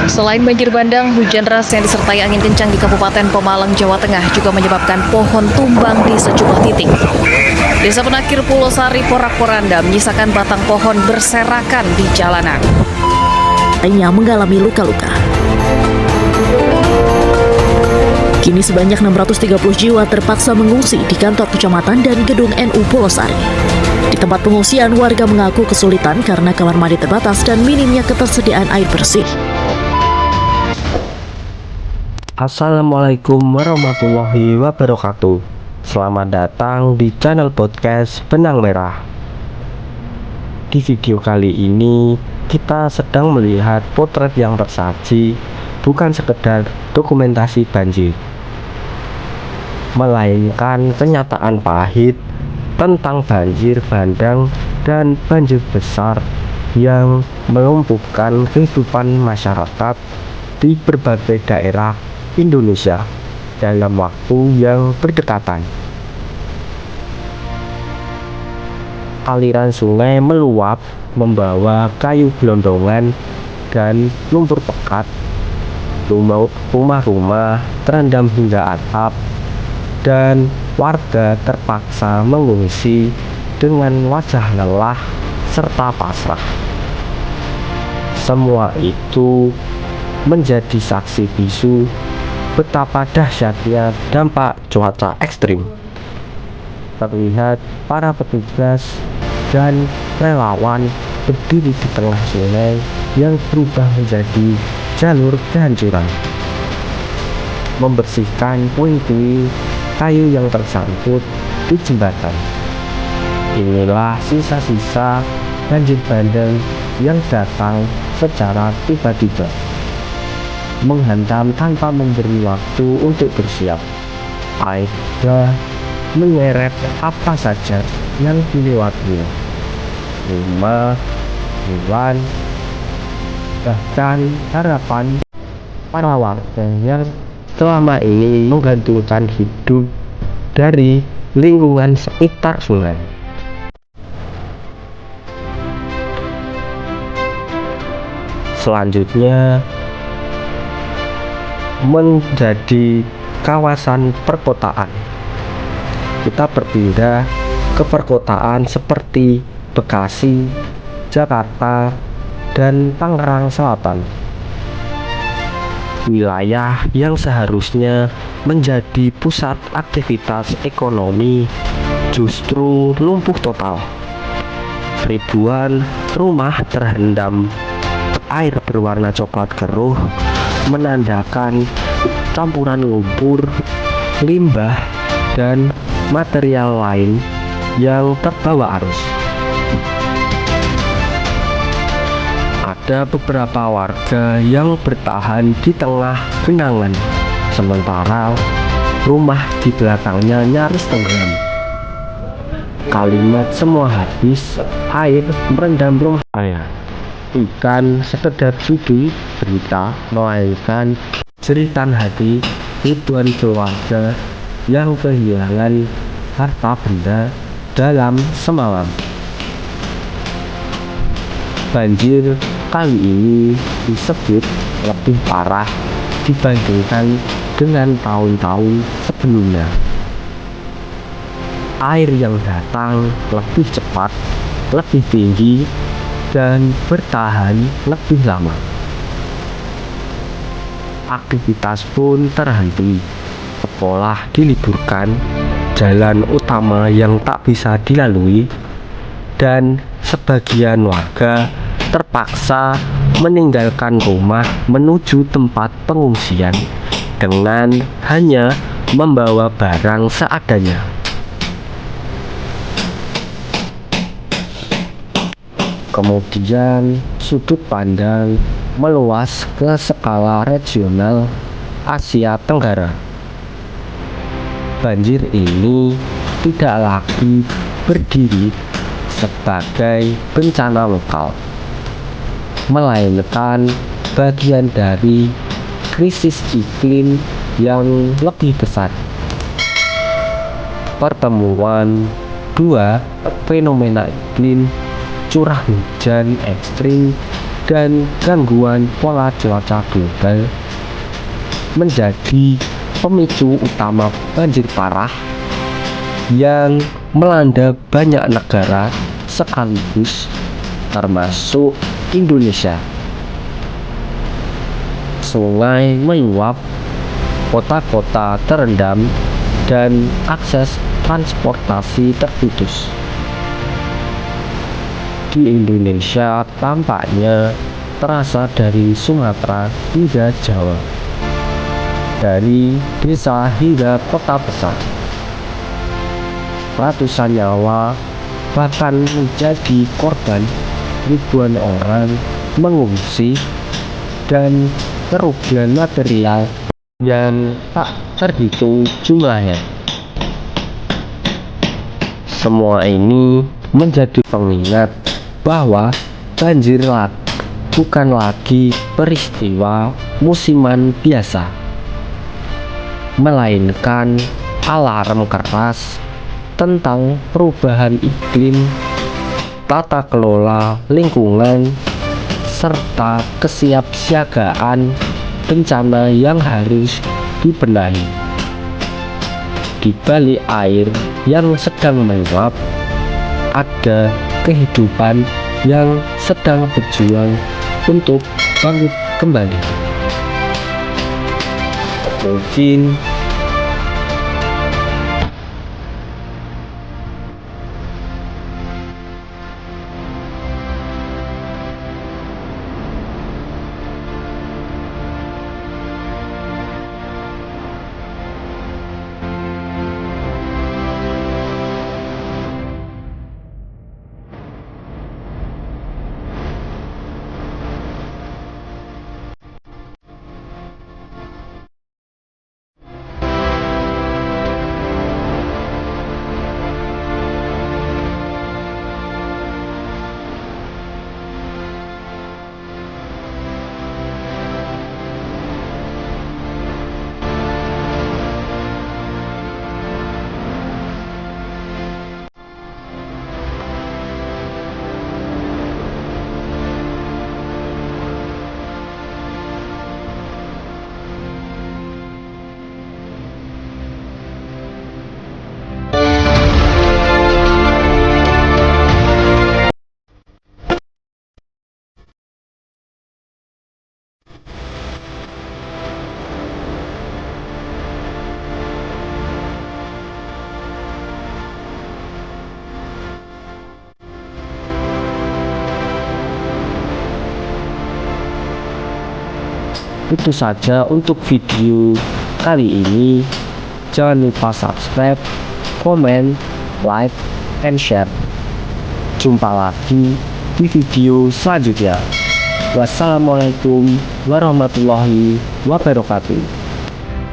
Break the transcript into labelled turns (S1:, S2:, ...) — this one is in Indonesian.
S1: Selain banjir bandang, hujan deras yang disertai angin kencang di Kabupaten Pemalang, Jawa Tengah juga menyebabkan pohon tumbang di sejumlah titik. Desa Penakir Pulau Sari, Porak-Poranda menyisakan batang pohon berserakan di jalanan.
S2: Lainnya mengalami luka-luka. Kini sebanyak 630 jiwa terpaksa mengungsi di kantor kecamatan dan gedung NU Pulau Sari. Di tempat pengungsian, warga mengaku kesulitan karena kamar mandi terbatas dan minimnya ketersediaan air bersih.
S3: Assalamualaikum warahmatullahi wabarakatuh. Selamat datang di channel podcast Benang Merah. Di video kali ini kita sedang melihat potret yang tersaji, bukan sekedar dokumentasi banjir, melainkan kenyataan pahit tentang banjir bandang dan banjir besar yang melumpuhkan kehidupan masyarakat di berbagai daerah Indonesia dalam waktu yang berdekatan. Aliran sungai meluap membawa kayu gelondongan dan lumpur pekat. Rumah-rumah terendam hingga atap dan warga terpaksa mengungsi dengan wajah lelah serta pasrah. Semua itu menjadi saksi bisu betapa dahsyatnya dampak cuaca ekstrim. Terlihat para petugas dan relawan berdiri di tengah sungai yang berubah menjadi jalur kehancuran, membersihkan puing-puing kayu yang tersangkut di jembatan. Inilah sisa-sisa banjir bandang yang datang secara tiba-tiba, menghantam tanpa memberi waktu untuk bersiap. Airnya menyeret apa saja yang dilewatinya, rumah, hewan, bahkan harapan para warga yang selama ini menggantungkan hidup dari lingkungan sekitar sungai. Selanjutnya menjadi kawasan perkotaan. Kita berpindah ke perkotaan seperti Bekasi, Jakarta, dan Tangerang Selatan. Wilayah yang seharusnya menjadi pusat aktivitas ekonomi justru lumpuh total. Ribuan rumah terendam air berwarna coklat keruh, menandakan campuran lumpur, limbah, dan material lain yang terbawa arus. Ada beberapa warga yang bertahan di tengah genangan, sementara rumah di belakangnya nyaris tenggelam. Kalimat "semua habis, air merendam rumah saya" bukan sekedar judul berita, melainkan jeritan hati ribuan keluarga yang kehilangan harta benda dalam semalam. Banjir kali ini disebut lebih parah dibandingkan dengan tahun-tahun sebelumnya. Air yang datang lebih cepat, lebih tinggi, dan bertahan lebih lama. Aktivitas pun terhenti. Sekolah diliburkan, jalan utama yang tak bisa dilalui, dan sebagian warga terpaksa meninggalkan rumah menuju tempat pengungsian dengan hanya membawa barang seadanya. Kemudian sudut pandang meluas ke skala regional Asia Tenggara. Banjir ini tidak lagi berdiri sebagai bencana lokal, melainkan bagian dari krisis iklim yang lebih besar. Pertemuan dua fenomena iklim, curah hujan ekstrim dan gangguan pola cuaca global menjadi pemicu utama banjir parah yang melanda banyak negara sekaligus termasuk Indonesia. Sungai meluap, kota-kota terendam, dan akses transportasi terputus. Di Indonesia tampaknya terasa dari Sumatera hingga Jawa, dari desa hingga kota besar. Ratusan nyawa bahkan menjadi korban, ribuan orang mengungsi, dan kerugian material yang tak terhitung jumlahnya. Semua ini menjadi pengingat bahwa banjir bukan lagi peristiwa musiman biasa, melainkan alarm keras tentang perubahan iklim, tata kelola lingkungan, serta kesiapsiagaan bencana yang harus dibenahi. Di balik air yang sedang meluap, ada kehidupan yang sedang berjuang untuk bangkit kembali. Mungkin itu saja untuk video kali ini. Jangan lupa subscribe, komen, like, and share. Jumpa lagi di video selanjutnya. Wassalamualaikum warahmatullahi wabarakatuh.